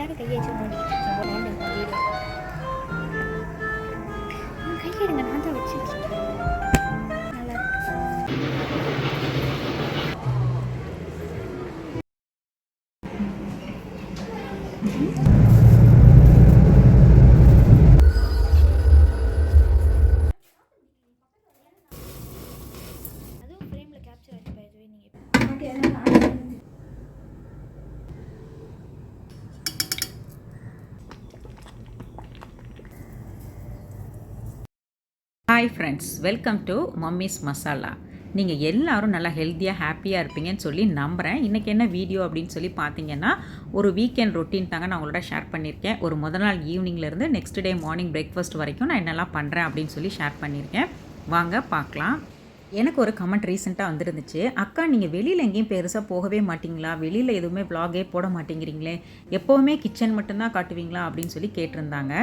எல்லாரும் கையை வச்சு நோண்டிக்கிட்டு இருக்கேன் கையெடுங்க, நான் தான் வச்சுருக்கேன். நல்லா அதுவும் ஃப்ரேமில் கேப்சர் ஆச்சு போயிடுவே நீங்கள். Hi friends, welcome to mummy's masala. நீங்கள் எல்லோரும் நல்லா ஹெல்த்தியாக ஹாப்பியாக இருப்பீங்கன்னு சொல்லி நம்புகிறேன். இன்றைக்கி என்ன வீடியோ அப்படின்னு சொல்லி பார்த்தீங்கன்னா, ஒரு வீக்கெண்ட் ரொட்டீன் தாங்க நான் உங்களோட ஷேர் பண்ணியிருக்கேன். ஒரு முதல் நாள் ஈவினிங்லேருந்து நெக்ஸ்ட் டே மார்னிங் பிரேக்ஃபாஸ்ட் வரைக்கும் நான் என்னெல்லாம் பண்ணுறேன் அப்படின்னு சொல்லி ஷேர் பண்ணியிருக்கேன். வாங்க பார்க்கலாம். எனக்கு ஒரு கமெண்ட் ரீசெண்டாக வந்துருந்துச்சு, அக்கா நீங்கள் வெளியில் எங்கேயும் பெருசாக போகவே மாட்டிங்களா, வெளியில் எதுவுமே வ்ளாகே போட மாட்டேங்கிறீங்களே, எப்போவுமே கிச்சன் மட்டும்தான் காட்டுவீங்களா அப்படின்னு சொல்லி கேட்டிருந்தாங்க.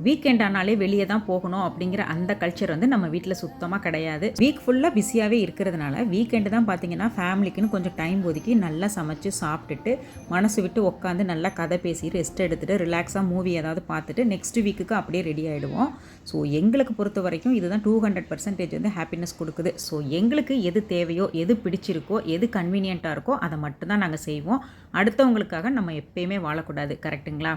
வீக்கெண்ட் ஆனாலே வெளியே தான் போகணும் அப்படிங்கிற அந்த கல்ச்சர் வந்து நம்ம வீட்டில் சுத்தமாக கிடையாது. வீக் ஃபுல்லாக பிஸியாகவே இருக்கிறதுனால வீக்கெண்டு தான் பார்த்தீங்கன்னா ஃபேமிலிக்குன்னு கொஞ்சம் டைம் ஒதுக்கி நல்லா சமைச்சு சாப்பிட்டுட்டு மனசு விட்டு உட்காந்து நல்லா கதை பேசி ரெஸ்ட் எடுத்துகிட்டு ரிலாக்ஸாக மூவி ஏதாவது பார்த்துட்டு நெக்ஸ்ட் வீக்குக்கு அப்படியே ரெடி ஆகிடுவோம். ஸோ எங்களுக்கு பொறுத்த வரைக்கும் இதுதான் 200% வந்து ஹாப்பினஸ் கொடுக்குது. ஸோ எங்களுக்கு எது தேவையோ, எது பிடிச்சிருக்கோ, எது கன்வீனியண்ட்டாக இருக்கோ அதை மட்டும்தான் நாங்கள் செய்வோம். அடுத்தவங்களுக்காக நம்ம எப்பயுமே வாழக்கூடாது. கரெக்டுங்களா?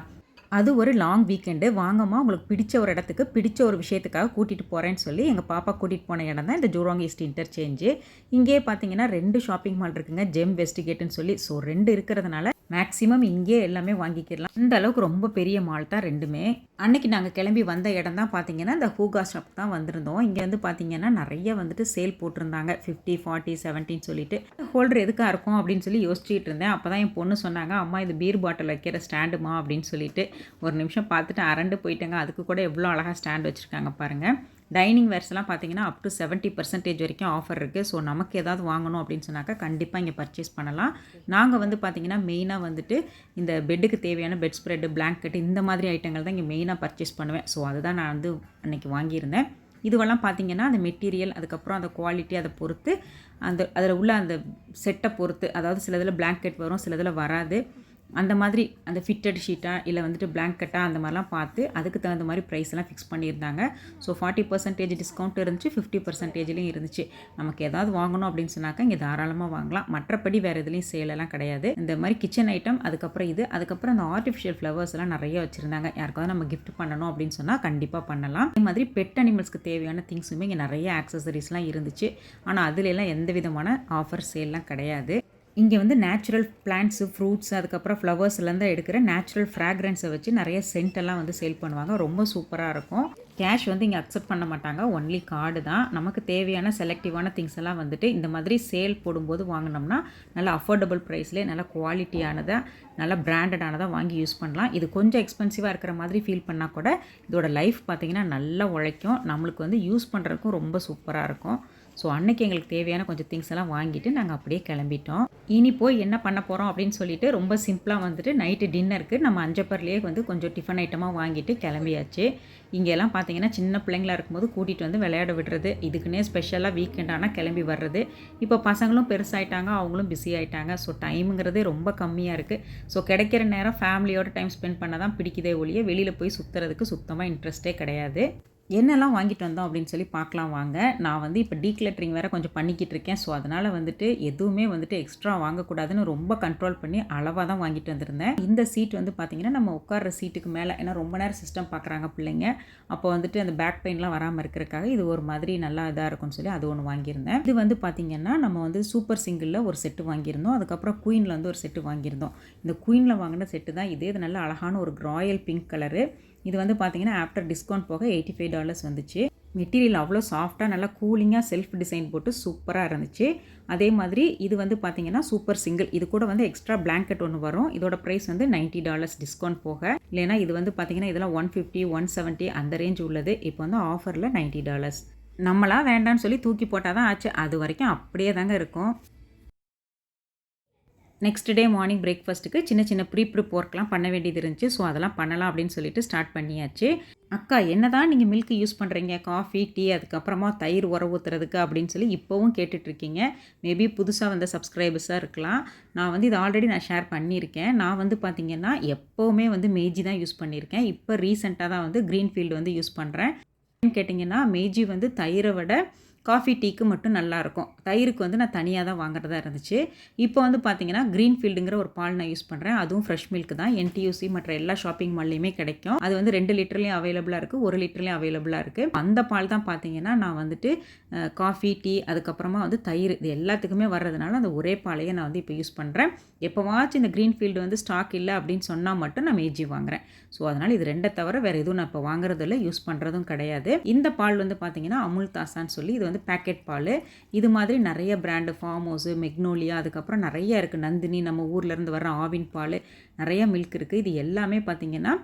அது ஒரு லாங் வீக்கெண்டு. வாங்கம்மா உங்களுக்கு பிடிச்ச ஒரு இடத்துக்கு பிடிச்ச ஒரு விஷயத்துக்காக கூட்டிகிட்டு போகிறேன்னு சொல்லி எங்கள் பாப்பா கூட்டிகிட்டு போன இடம் தான் இந்த ஜூராங் ஈஸ்ட் இன்டர்சேஞ்சு. இங்கேயே பார்த்தீங்கன்னா 2 ஷாப்பிங் மால் இருக்குங்க, ஜெம் வெஸ்டிகேட்டுன்னு சொல்லி. ஸோ 2 இருக்கிறதுனால மேக்ஸிமம் இங்கே எல்லாமே வாங்கிக்கிடலாம். இந்த அளவுக்கு ரொம்ப பெரிய மால் தான் ரெண்டுமே. அன்னைக்கு நாங்கள் கிளம்பி வந்த இடம் தான் பார்த்தீங்கன்னா இந்த ஹூகா ஷாப் தான் வந்திருந்தோம். இங்கே வந்து பார்த்தீங்கன்னா நிறைய வந்துட்டு சேல் போட்டிருந்தாங்க, 50, 40, 70 சொல்லிட்டு. ஹோல்டர் எதுக்காக இருக்கும் அப்படின்னு சொல்லி யோசிச்சுட்டு இருந்தேன். அப்போ தான் என் பொண்ணு சொன்னாங்க, அம்மா இது பீர் பாட்டில் வைக்கிற ஸ்டாண்டுமா அப்படின்னு சொல்லிட்டு. ஒரு நிமிஷம் பார்த்துட்டு அரண்டு போயிட்டேங்க. அதுக்கு கூட எவ்வளோ அழகாக ஸ்டாண்ட் வச்சுருக்காங்க பாருங்கள். டைனிங் வேர்ஸ்லாம் பார்த்தீங்கன்னா அப் டு 70% வரைக்கும் ஆஃபர் இருக்குது. ஸோ நமக்கு ஏதாவது வாங்கணும் அப்படின்னு சொன்னாக்கா கண்டிப்பாக இங்கே பர்ச்சேஸ் பண்ணலாம். நாங்கள் வந்து பார்த்திங்கன்னா மெயினாக வந்துட்டு இந்த பெட்டுக்கு தேவையான பெட் ஸ்ப்ரெட்டு, பிளாங்கெட்டு இந்த மாதிரி ஐட்டங்கள் தான் இங்கே மெயினாக பர்ச்சேஸ் பண்ணுவேன். ஸோ அதுதான் நான் வந்து அன்றைக்கி வாங்கியிருந்தேன். இதுவெல்லாம் பார்த்திங்கன்னா அந்த மெட்டீரியல், அதுக்கப்புறம் அந்த குவாலிட்டி, அதை பொறுத்து அதில் உள்ள அந்த செட்டை பொறுத்து, அதாவது சில இதில் பிளாங்கெட் வரும், சில இதில் வராது. அந்த மாதிரி அந்த ஃபிட்டட் ஷீட்டாக இல்லை வந்துட்டு பிளாங்கெட்டாக அந்த மாதிரிலாம் பார்த்து அதுக்கு தகுந்த மாதிரி ப்ரைஸ் எல்லாம் ஃபிக்ஸ் பண்ணியிருந்தாங்க. ஸோ 40% டிஸ்கவுண்ட் இருந்துச்சு, 50%லேயும் இருந்துச்சு. நமக்கு ஏதாவது வாங்கணும் அப்படின்னு சொன்னாக்கா இங்கே தாராளமாக வாங்கலாம். மற்றபடி வேறு எதுலேயும் சேலெல்லாம் கிடையாது. இந்த மாதிரி கிச்சன் ஐட்டம், அதுக்கப்புறம் அந்த ஆர்டிஃபிஷியல் ஃப்ளவர்ஸ் எல்லாம் நிறைய வச்சுருந்தாங்க. யாருக்காவது நம்ம கிஃப்ட் பண்ணணும் அப்படின்னு சொன்னால் கண்டிப்பாக பண்ணலாம். அதே மாதிரி பெட் அனிமல்ஸ்க்கு தேவையான திங்ஸுமே இங்கே நிறைய ஆக்சசரிஸ்லாம் இருந்துச்சு. ஆனால் அதுலெல்லாம் எந்த விதமான ஆஃபர் சேல்லாம் கிடையாது. இங்கே வந்து நேச்சுரல் பிளான்ட்ஸு, ஃப்ரூட்ஸ், அதுக்கப்புறம் ஃப்ளவர்ஸ்லேருந்து எடுக்கிற நேச்சுரல் ஃப்ராக்ரன்ஸை வச்சு நிறைய சென்ட்டெல்லாம் வந்து சேல் பண்ணுவாங்க. ரொம்ப சூப்பராக இருக்கும். கேஷ் வந்து இங்கே அக்செப்ட் பண்ண மாட்டாங்க, ஒன்லி கார்டு தான். நமக்கு தேவையான செலக்டிவான திங்ஸ் எல்லாம் வந்துட்டு இந்த மாதிரி சேல் போடும்போது வாங்கினோம்னா நல்லா அஃபோர்டபுள் ப்ரைஸ்லேயே நல்லா குவாலிட்டியானதாக, நல்லா பிராண்டடானதாக வாங்கி யூஸ் பண்ணலாம். இது கொஞ்சம் எக்ஸ்பென்சிவாக இருக்கிற மாதிரி ஃபீல் பண்ணால் கூட இதோட லைஃப் பார்த்திங்கன்னா நல்லா உழைக்கும். நம்மளுக்கு வந்து யூஸ் பண்ணுறதுக்கும் ரொம்ப சூப்பராக இருக்கும். ஸோ அன்றைக்கி எங்களுக்கு தேவையான கொஞ்சம் திங்ஸ் எல்லாம் வாங்கிட்டு நாங்கள் அப்படியே கிளம்பிட்டோம். இனி போய் என்ன பண்ண போகிறோம் அப்படின்னு சொல்லிட்டு ரொம்ப சிம்பிளாக வந்துட்டு நைட்டு டின்னருக்கு நம்ம அஞ்சப்பர்லேயே வந்து கொஞ்சம் டிஃபன் ஐட்டமாக வாங்கிட்டு கிளம்பியாச்சு. இங்கெல்லாம் பார்த்தீங்கன்னா சின்ன பிள்ளைங்களா இருக்கும்போது கூட்டிகிட்டு வந்து விளையாட விடுறது, இதுக்குன்னே ஸ்பெஷலாக வீக்கெண்ட் ஆனால் கிளம்பி வர்றது. இப்போ பசங்களும் பெருசாகிட்டாங்க, அவங்களும் பிஸி ஆகிட்டாங்க. ஸோ டைமுங்கிறதே ரொம்ப கம்மியாக இருக்குது. ஸோ கிடைக்கிற நேரம் ஃபேமிலியோட டைம் ஸ்பெண்ட் பண்ண தான் பிடிக்குதே ஒழிய வெளியில் போய் சுற்றுறதுக்கு சுத்தமாக இன்ட்ரெஸ்ட்டே கிடையாது. என்னெல்லாம் வாங்கிட்டு வந்தோம் அப்படின்னு சொல்லி பார்க்கலாம் வாங்க. நான் வந்து இப்போ டீக்ளட்டரிங் வேறு கொஞ்சம் பண்ணிக்கிட்டு இருக்கேன். ஸோ அதனால் வந்துட்டு எதுவுமே வந்துட்டு எக்ஸ்ட்ரா வாங்கக்கூடாதுன்னு ரொம்ப கண்ட்ரோல் பண்ணி அளவாக தான் வாங்கிட்டு வந்திருந்தேன். இந்த சீட் வந்து பார்த்திங்கன்னா நம்ம உட்கார்ற சீட்டுக்கு மேலே, ஏன்னா ரொம்ப நேரம் சிஸ்டம் பார்க்குறாங்க பிள்ளைங்க, அப்போ வந்துட்டு அந்த பேக் பெயின்லாம் வராமல் இருக்கிறதுக்காக இது ஒரு மாதிரி நல்லா இதாக இருக்கும்னு சொல்லி அது ஒன்று வாங்கியிருந்தேன். இது வந்து பார்த்திங்கன்னா நம்ம வந்து சூப்பர் சிங்கிளில் ஒரு செட்டு வாங்கியிருந்தோம். அதுக்கப்புறம் குயினில் வந்து ஒரு செட்டு வாங்கியிருந்தோம். இந்த குயினில் வாங்கின செட்டு தான் இது. இது நல்ல அழகான ஒரு ராயல் பிங்க் கலரு. இது வந்து பார்த்திங்கன்னா ஆஃப்டர் டிஸ்கவுண்ட் போக $85 வந்துச்சு. மெட்டீரியல் அவ்வளோ சாஃப்டாக நல்லா கூலிங்காக செல்ஃப் டிசைன் போட்டு சூப்பராக இருந்துச்சு. அதே மாதிரி இது வந்து பார்த்திங்கன்னா சூப்பர் சிங்கிள். இது கூட வந்து எக்ஸ்ட்ரா பிளாங்கெட் ஒன்று வரும். இதோட ப்ரைஸ் வந்து $90 டிஸ்கவுண்ட் போக. இல்லைனா இது வந்து பார்த்திங்கன்னா இதெல்லாம் 150, 170 அந்த ரேஞ்ச் உள்ளது. இப்போ வந்து ஆஃபரில் $90. நம்மளாம் வேண்டான்னு சொல்லி தூக்கி போட்டால் தான் ஆச்சு. அது வரைக்கும் அப்படியே தாங்க இருக்கும். நெக்ஸ்ட் டே மார்னிங் பிரேக்ஃபாஸ்ட்டுக்கு சின்ன சின்ன ப்ரீப்ரிப் ஒர்க்லாம் பண்ண வேண்டியது இருந்துச்சு. ஸோ அதெல்லாம் பண்ணலாம் அப்படின்னு சொல்லிட்டு ஸ்டார்ட் பண்ணியாச்சு. அக்கா என்னதான் நீங்கள் மில்க் யூஸ் பண்ணுறீங்க, காஃபி, டீ, அதுக்கப்புறமா தயிர் உர ஊற்றுறதுக்கு அப்படின்னு சொல்லி இப்போவும் கேட்டுட்ருக்கீங்க. மேபி புதுசாக வந்த சப்ஸ்கிரைபர்ஸாக இருக்கலாம். நான் வந்து இது ஆல்ரெடி நான் ஷேர் பண்ணியிருக்கேன். நான் வந்து பார்த்திங்கன்னா எப்போவுமே வந்து மேஜி தான் யூஸ் பண்ணியிருக்கேன். இப்போ ரீசெண்டாக தான் வந்து க்ரீன்ஃபீல்டு வந்து யூஸ் பண்ணுறேன். கேட்டிங்கன்னா மேஜி வந்து தயிரை விட காஃபி டீக்கு மட்டும் நல்லாயிருக்கும். தயிருக்கு வந்து நான் தனியாக தான் வாங்குறதா இருந்துச்சு. இப்போ வந்து பார்த்திங்கன்னா க்ரீன்ஃபீல்டுங்கிற ஒரு பால் நான் யூஸ் பண்ணுறேன். அதுவும் ஃப்ரெஷ் மில்க் தான். NTUC மற்ற எல்லா ஷாப்பிங் மால்லையுமே கிடைக்கும். அது வந்து 2 லிட்டர்லேயும் அவைலபிளாக இருக்குது, 1 லிட்டர்லேயும் அவைலபிளாக இருக்குது. அந்த பால் தான் பார்த்திங்கன்னா நான் வந்துட்டு காஃபி, டீ, அதுக்கப்புறமா வந்து தயிர் இது எல்லாத்துக்குமே வர்றதுனால அந்த ஒரே பாலையே நான் வந்து இப்போ யூஸ் பண்ணுறேன். எப்போவாச்சும் இந்த க்ரீன்ஃபீல்டு வந்து ஸ்டாக் இல்லை அப்படின்னு சொன்னால் மட்டும் நான் மேஜி வாங்குறேன். ஸோ அதனால் இது 2 தவிர வேறு எதுவும் நான் இப்போ வாங்குறதில்ல, யூஸ் பண்ணுறதும் கிடையாது. இந்த பால் வந்து பார்த்திங்கன்னா அமுல் தாசான்னு சொல்லி இது வந்து பேக்கெட் பால். இது மாதிரி நிறைய பிராண்டு ஃபார்ம் ஹவுஸு, மெக்னோலியா, அதுக்கப்புறம் நிறைய இருக்குது. நந்தினி, நம்ம ஊர்லேருந்து வர ஆவின் பால், நிறைய மில்க் இருக்குது. இது எல்லாமே பார்த்திங்கன்னா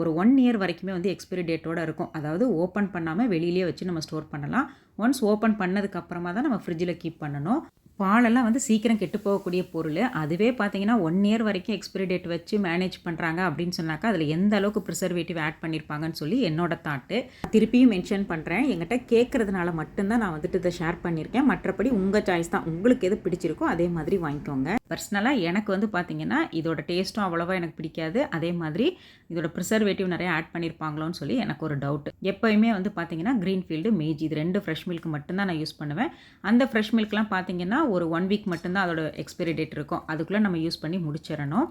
ஒரு 1 இயர் வரைக்குமே வந்து எக்ஸ்பைரி டேட்டோடு இருக்கும். அதாவது ஓப்பன் பண்ணாமல் வெளியிலேயே வச்சு நம்ம ஸ்டோர் பண்ணலாம். ஒன்ஸ் ஓப்பன் பண்ணதுக்கப்புறமா தான் நம்ம ஃப்ரிட்ஜில் கீப் பண்ணணும். பாலெல்லாம் வந்து சீக்கிரம் கெட்டு போகக்கூடிய பொருள். அதுவே பார்த்திங்கன்னா 1 இயர் வரைக்கும் எக்ஸ்பைரி டேட் வச்சு மேனேஜ் பண்ணுறாங்க அப்படின்னு சொன்னாக்கா அதில் எந்த அளவுக்கு ப்ரிசர்வேட்டிவ் ஆட் பண்ணியிருப்பாங்கன்னு சொல்லி என்னோட தாட்டு. திருப்பியும் மென்ஷன் பண்ணுறேன், என்கிட்ட கேட்குறதுனால மட்டும்தான் நான் வந்துட்டு இதை ஷேர் பண்ணியிருக்கேன். மற்றபடி உங்கள் சாய்ஸ் தான். உங்களுக்கு எது பிடிச்சிருக்கோ அதே மாதிரி வாங்கிக்கோங்க. பர்சனலாக எனக்கு வந்து பார்த்திங்கன்னா இதோட டேஸ்ட்டும் அவ்வளோவா எனக்கு பிடிக்காது. அதே மாதிரி இதோட ப்ரிசர்வேட்டிவ் நிறைய ஆட் பண்ணியிருப்பாங்களோன்னு சொல்லி எனக்கு ஒரு டவுட். எப்போயுமே வந்து பார்த்திங்கன்னா க்ரீன்ஃபீல்டு, மேஜி இது 2 ஃப்ரெஷ் மில்க் மட்டும்தான் நான் யூஸ் பண்ணுவேன். அந்த ஃப்ரெஷ் மில்க்லாம் பார்த்திங்கன்னா ஒரு 1 வீக் மட்டும்தான் அதோட எக்ஸ்பைரி டேட் இருக்கும். அதுக்குள்ளே நம்ம யூஸ் பண்ணி முடிச்சிடணும்.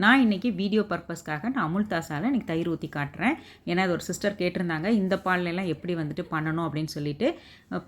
நான் இன்றைக்கி வீடியோ பர்பஸ்க்காக நான் அமுல் தாசாவில் இன்றைக்கி தயிர் ஊற்றி காட்டுறேன். ஏன்னா அது ஒரு சிஸ்டர் கேட்டிருந்தாங்க இந்த பால்லாம் எப்படி வந்துட்டு பண்ணணும் அப்படின்னு சொல்லிட்டு.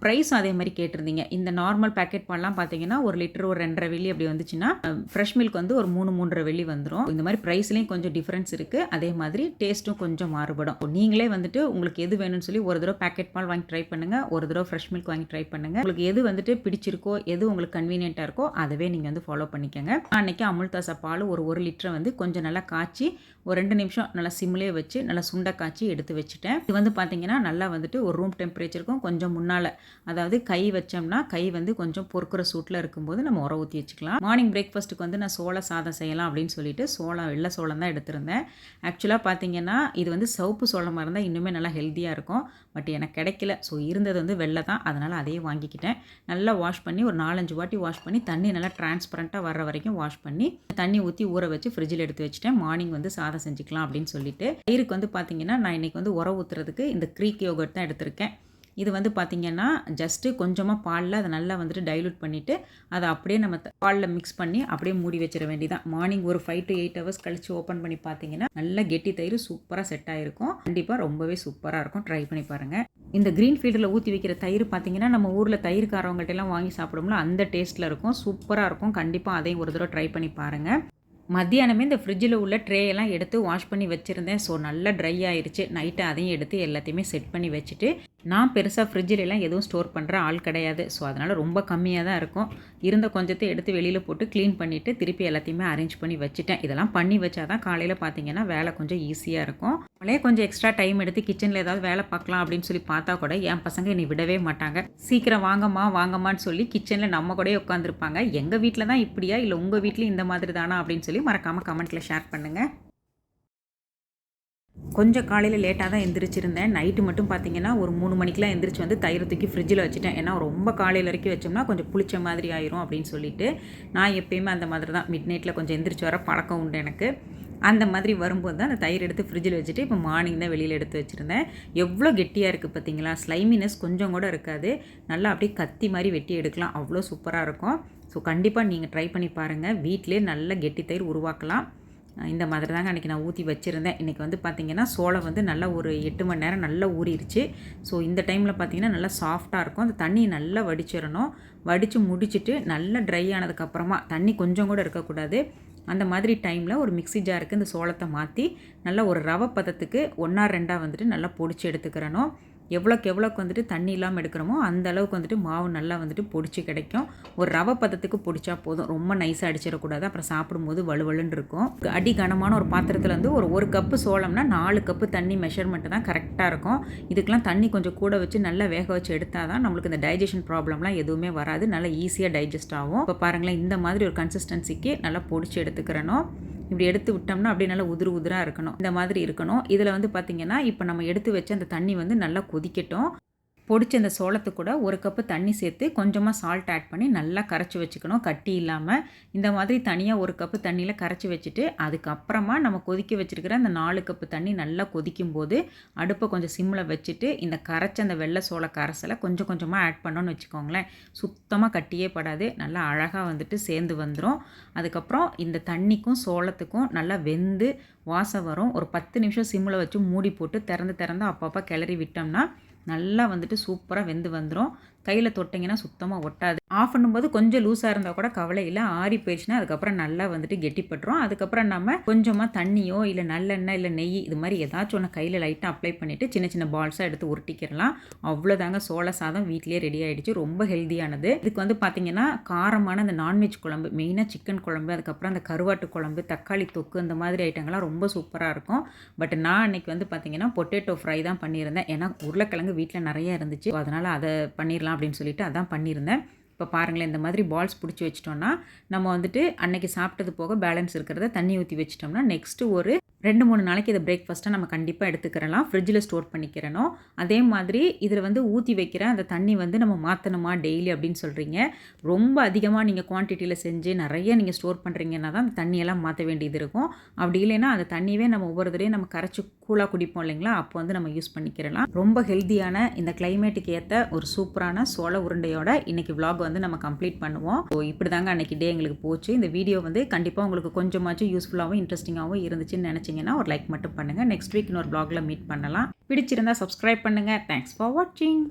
ப்ரைஸும் அதே மாதிரி கேட்டிருந்தீங்க. இந்த நார்மல் பேக்கெட் பால்லாம் பார்த்தீங்கன்னா 1 லிட்டர் ஒரு 2.5 வெள்ளி அப்படி வந்துச்சுன்னா, ஃப்ரெஷ் மில்க் வந்து ஒரு 3-3.5 வெள்ளி வந்துடும். இந்த மாதிரி ப்ரைஸ்லேயும் கொஞ்சம் டிஃப்ரென்ஸ் இருக்குது. அதே மாதிரி டேஸ்ட்டும் கொஞ்சம் மாறுபடும். நீங்களே வந்துட்டு உங்களுக்கு எது வேணும்னு சொல்லி ஒரு தடவை பேக்கெட் பால் வாங்கி ட்ரை பண்ணுங்கள், ஒரு தடவை ஃப்ரெஷ் மில்க் வாங்கி ட்ரை பண்ணுங்கள். உங்களுக்கு எது வந்துட்டு பிடிச்சிருக்கோ, எது உங்களுக்கு கன்வீனியண்ட்டாக இருக்கோ அதுவே நீங்கள் வந்து ஃபாலோ பண்ணிக்கோங்க. அன்றைக்கி அமுல் தாசா பால் ஒரு 1 லிட்டரை வந்து கொஞ்சம் நல்லா காய்ச்சி ஒரு 2 நிமிஷம் நல்லா சிம்லேயே வச்சு நல்லா சுண்டை காய்ச்சி எடுத்து வச்சுட்டேன். இது வந்து பார்த்திங்கன்னா நல்லா வந்துட்டு ஒரு ரூம் டெம்பரேச்சருக்கும் கொஞ்சம் முன்னால், அதாவது கை வச்சோம்னா கை வந்து கொஞ்சம் பொறுக்கிற சூட்டில் இருக்கும்போது நம்ம உர ஊற்றி வச்சுக்கலாம். மார்னிங் பிரேக்ஃபாஸ்ட்டுக்கு வந்து நான் சோள சாதம் செய்யலாம் அப்படின்னு சொல்லிட்டு வெள்ளை சோளம் தான் எடுத்திருந்தேன். ஆக்சுவலாக பார்த்திங்கன்னா இது வந்து சிவப்பு சோளமாக இருந்தால் இன்னுமே நல்லா ஹெல்த்தியாக இருக்கும். பட் எனக்கு கிடைக்கல. ஸோ இருந்தது வந்து வெள்ளை தான், அதனால் அதையே வாங்கிக்கிட்டேன். நல்லா வாஷ் பண்ணி ஒரு 4-5 வாட்டி வாஷ் பண்ணி தண்ணி நல்லா டிரான்ஸ்பரண்ட்டாக வர்ற வரைக்கும் வாஷ் பண்ணி தண்ணி ஊற்றி ஊற வச்சு ஃப்ரிட்ஜில் எடுத்து வச்சுட்டேன். மார்னிங் வந்து சாதம் செஞ்சுக்கலாம் அப்படின்னு சொல்லிட்டு. தயிருக்கு வந்து பார்த்திங்கன்னா நான் இன்றைக்கி வந்து உர ஊற்றுறதுக்கு இந்த க்ரீக் யோகர்ட் தான் எடுத்திருக்கேன். இது வந்து பார்த்திங்கன்னா ஜஸ்ட்டு கொஞ்சமாக பாலில் அதை நல்லா வந்துட்டு டைலூட் பண்ணிவிட்டு அதை அப்படியே நம்ம பாலில் மிக்ஸ் பண்ணி அப்படியே மூடி வச்சிட வேண்டியதான். மார்னிங் ஒரு 5 to 8 hours கழித்து ஓப்பன் பண்ணி பார்த்தீங்கன்னா நல்ல கெட்டி தயிர் சூப்பராக செட் ஆகிருக்கும். கண்டிப்பாக ரொம்பவே சூப்பராக இருக்கும். ட்ரை பண்ணி பாருங்கள். இந்த க்ரீன்ஃபீல்டில் ஊற்றி வைக்கிற தயிர் பார்த்திங்கன்னா நம்ம ஊரில் தயிர்காரவங்கள்ட்டெல்லாம் வாங்கி சாப்பிடும்ல அந்த டேஸ்ட்டில் இருக்கும். சூப்பராக இருக்கும். கண்டிப்பாக அதையும் ஒரு தடவை ட்ரை பண்ணி பாருங்கள். மத்தியானமே இந்த ஃப்ரிட்ஜில் உள்ள ட்ரேயெல்லாம் எடுத்து வாஷ் பண்ணி வச்சுருந்தேன். ஸோ நல்லா ட்ரை ஆயிடுச்சு. நைட்டு அதையும் எடுத்து எல்லாத்தையுமே செட் பண்ணி வச்சுட்டு, நான் பெருசாக ஃப்ரிட்ஜிலெலாம் எதுவும் ஸ்டோர் பண்ணுற ஆள் கிடையாது. ஸோ அதனால் ரொம்ப கம்மியாக தான் இருக்கும். இருந்த கொஞ்சத்தை எடுத்து வெளியில் போட்டு க்ளீன் பண்ணிவிட்டு திருப்பி எல்லாத்தையுமே அரேஞ்ச் பண்ணி வச்சுட்டேன். இதெல்லாம் பண்ணி வச்சா தான் காலையில் பார்த்திங்கன்னா வேலை கொஞ்சம் ஈஸியாக இருக்கும். அவளே கொஞ்சம் எக்ஸ்ட்ரா டைம் எடுத்து கிச்சனில் ஏதாவது வேலை பார்க்கலாம் அப்படின்னு சொல்லி பார்த்தா கூட என் பசங்க என்னை விடவே மாட்டாங்க. சீக்கிரம் வாங்கம்மான்னு சொல்லி கிச்சனில் நம்ம கூட உட்காந்துருப்பாங்க. எங்கள் வீட்டில் தான் இப்படியா இல்லை உங்கள் வீட்லேயும் இந்த மாதிரி தானா அப்படின்னு சொல்லி மறக்காமல் கமெண்ட்டில் ஷேர் பண்ணுங்கள். கொஞ்சம் காலையில் லேட்டாக தான் எந்திரிச்சிருந்தேன். நைட்டு மட்டும் பார்த்திங்கன்னா ஒரு 3 மணிக்கெலாம் எந்திரிச்சு வந்து தயிர் தூக்கி ஃப்ரிட்ஜில் வச்சுட்டேன். ஏன்னா ரொம்ப காலையில் வரைக்கும் வச்சோம்னா கொஞ்சம் புளிச்ச மாதிரி ஆயிரும் அப்படின்னு சொல்லிட்டு. நான் எப்பயுமே அந்த மாதிரி தான் மிட் நைட்டில் கொஞ்சம் எந்திரிச்சு வர பழக்கம் உண்டு எனக்கு. அந்த மாதிரி வரும்போது தான் அந்த தயிர் எடுத்து ஃப்ரிட்ஜில் வச்சுட்டு இப்போ மார்னிங் தான் வெளியில் எடுத்து வச்சுருந்தேன். எவ்வளோ கெட்டியாக இருக்குது பார்த்திங்களா. ஸ்லைமினஸ் கொஞ்சம் கூட இருக்காது. நல்லா அப்படியே கத்தி மாதிரி வெட்டி எடுக்கலாம். அவ்வளோ சூப்பராக இருக்கும். ஸோ கண்டிப்பாக நீங்கள் ட்ரை பண்ணி பாருங்கள். வீட்டிலே நல்ல கெட்டி தயிர் உருவாக்கலாம். இந்த மாதிரி தாங்க அன்றைக்கி நான் ஊற்றி வச்சுருந்தேன். இன்றைக்கி வந்து பார்த்திங்கன்னா சோளம் வந்து நல்லா ஒரு 8 மணி நேரம் நல்லா ஊறிடுச்சு. ஸோ இந்த டைமில் பார்த்திங்கன்னா நல்லா சாஃப்டாக இருக்கும். அந்த தண்ணி நல்லா வடிச்சிடணும். வடித்து முடிச்சுட்டு நல்லா ட்ரை ஆனதுக்கப்புறமா தண்ணி கொஞ்சம் கூட இருக்கக்கூடாது. அந்த மாதிரி டைமில் ஒரு மிக்ஸி ஜாருக்கு இந்த சோளத்தை மாற்றி நல்லா ஒரு ரவை பதத்துக்கு 1-2 வந்துட்டு நல்லா பொடிச்சு எடுத்துக்கிறணும். எவ்வளோக்கு வந்துட்டு தண்ணி இல்லாமல் எடுக்கிறோமோ அந்த அளவுக்கு வந்துட்டு மாவு நல்லா வந்துட்டு பொடிச்சு கிடைக்கும். ஒரு ரவை பதத்துக்கு பொடிச்சா போதும், ரொம்ப நைஸாக அடிச்சிடக்கூடாது, அப்புறம் சாப்பிடும்போது வலுவலுன்னு இருக்கும். அடி கனமான ஒரு பாத்திரத்தில் வந்து ஒரு கப்பு சோளம்னா 4 கப்பு தண்ணி மெஷர்மெண்ட்டு தான் கரெக்டாக இருக்கும். இதுக்கெலாம் தண்ணி கொஞ்சம் கூட வச்சு நல்லா வேக வச்சு எடுத்தால் தான் நம்மளுக்கு இந்த டைஜஷன் ப்ராப்ளம்லாம் எதுவுமே வராது, நல்லா ஈஸியாக டைஜஸ்ட் ஆகும். இப்போ பாருங்களேன், இந்த மாதிரி ஒரு கன்சிஸ்டன்சிக்கு நல்லா பொடிச்சு எடுத்துக்கிறணும். இப்படி எடுத்து விட்டோம்னா அப்படியே நல்லா உதிராக இருக்கணும், இந்த மாதிரி இருக்கணும். இதில் வந்து பார்த்திங்கன்னா இப்போ நம்ம எடுத்து வச்ச அந்த தண்ணி வந்து நல்லா கொதிக்கட்டும். பொடிச்ச அந்த சோளத்து கூட 1 கப்பு தண்ணி சேர்த்து கொஞ்சமாக சால்ட் ஆட் பண்ணி நல்லா கரைச்சி வச்சுக்கணும், கட்டி இல்லாமல். இந்த மாதிரி தனியாக 1 கப்பு தண்ணியில் கரைச்சி வச்சுட்டு அதுக்கப்புறமா நம்ம கொதிக்க வச்சுருக்கிற அந்த 4 கப்பு தண்ணி நல்லா கொதிக்கும் போது அடுப்பை கொஞ்சம் சிம்மில் வச்சுட்டு இந்த கரைச்ச அந்த வெள்ளை சோள கரைசலை கொஞ்சம் கொஞ்சமாக ஆட் பண்ணோன்னு வச்சுக்கோங்களேன். சுத்தமாக கட்டியே படாது, நல்லா அழகாக வந்துட்டு சேர்ந்து வந்துடும். அதுக்கப்புறம் இந்த தண்ணிக்கும் சோளத்துக்கும் நல்லா வெந்து வாசம் வரும். ஒரு 10 நிமிஷம் சிம்மில் வச்சு மூடி போட்டு திறந்து அப்பப்போ கிளறி விட்டோம்னா நல்லா வந்துட்டு சூப்பராக வெந்து வந்துடும். கையில் தொட்டிங்கன்னா சுத்தமாக ஒட்டாது. ஆஃப் பண்ணும்போது கொஞ்சம் லூஸாக இருந்தால் கூட கவலை இல்லை, ஆறி போயிடுச்சுன்னா அதுக்கப்புறம் நல்லா வந்துட்டு கெட்டிப்பட்டுரும். அதுக்கப்புறம் நம்ம கொஞ்சமாக தண்ணியோ இல்லை நல்லெண்ணெய் இல்லை நெய் இது மாதிரி ஏதாச்சும் ஒன்று கையில் லைட்டாக அப்ளை பண்ணிவிட்டு சின்ன சின்ன பால்ஸாக எடுத்து உருட்டிக்கிறலாம். அவ்வளோதாங்க, சோள சாதம் வீட்டிலேயே ரெடி ஆகிடுச்சு. ரொம்ப ஹெல்த்தியானது. இதுக்கு வந்து பார்த்திங்கன்னா காரமான அந்த நான்வெஜ் குழம்பு, மெயினாக சிக்கன் குழம்பு, அதுக்கப்புறம் அந்த கருவாட்டு குழம்பு, தக்காளி தொக்கு, இந்த மாதிரி ஐட்டங்கள்லாம் ரொம்ப சூப்பராக இருக்கும். பட் நான் அன்றைக்கி வந்து பார்த்திங்கன்னா பொட்டேட்டோ ஃப்ரை தான் பண்ணியிருந்தேன். ஏன்னா உருளைக்கிழங்கு வீட்டில் நிறைய இருந்துச்சு, அதனால் அதை பண்ணிடலாம் அப்படின்னு சொல்லிட்டு அதான் பண்ணியிருந்தேன். இப்போ பாருங்களேன், இந்த மாதிரி பால்ஸ் பிடிச்சி வச்சிட்டோன்னா நம்ம வந்துட்டு அன்னைக்கு சாப்பிட்டது போக பேலன்ஸ் இருக்கிறத தண்ணி ஊற்றி வச்சிட்டோம்னா நெக்ஸ்ட்டு ஒரு 2-3 நாளைக்கு இதை பிரேக்ஃபாஸ்ட்டாக நம்ம கண்டிப்பாக எடுத்துக்கிறலாம். ஃப்ரிட்ஜில் ஸ்டோர் பண்ணிக்கிறணும். அதே மாதிரி இதில் வந்து ஊற்றி வைக்கிற அந்த தண்ணி வந்து நம்ம மாற்றணுமா டெய்லி அப்படின்னு சொல்கிறீங்க. ரொம்ப அதிகமாக நீங்கள் குவான்டிட்டியில் செஞ்சு நிறைய நீங்கள் ஸ்டோர் பண்ணுறீங்கன்னா தான் அந்த தண்ணியெல்லாம் மாற்ற வேண்டியது இருக்கும். அப்படி இல்லைன்னா அந்த தண்ணியவே நம்ம ஒவ்வொரு தடையும் நம்ம கரைச்சி கூலாக குடிப்போம் இல்லைங்களா, அப்போ வந்து நம்ம யூஸ் பண்ணிக்கிறலாம். ரொம்ப ஹெல்த்தியான இந்த கிளைமேட்டுக்கு ஏற்ற ஒரு சூப்பரான சோள உருண்டையோட இன்றைக்கி விலாக் வந்து நம்ம கம்ப்ளீட் பண்ணுவோம். ஸோ இப்படி தாங்க அன்றைக்கி டே எங்களுக்கு போச்சு. இந்த வீடியோ வந்து கண்டிப்பாக உங்களுக்கு கொஞ்சமாச்சும் யூஸ்ஃபுல்லாகவும் இன்ட்ரெஸ்டிங்காகவும் இருந்துச்சுன்னு நினச்சிங்கன்னா ஒரு லைக் மட்டும் பண்ணுங்கள். நெக்ஸ்ட் வீக் இன்னொரு vlogல மீட் பண்ணலாம். பிடிச்சிருந்தா சப்ஸ்கிரைப் பண்ணுங்கள். தேங்க்ஸ் ஃபார் வாட்சிங்.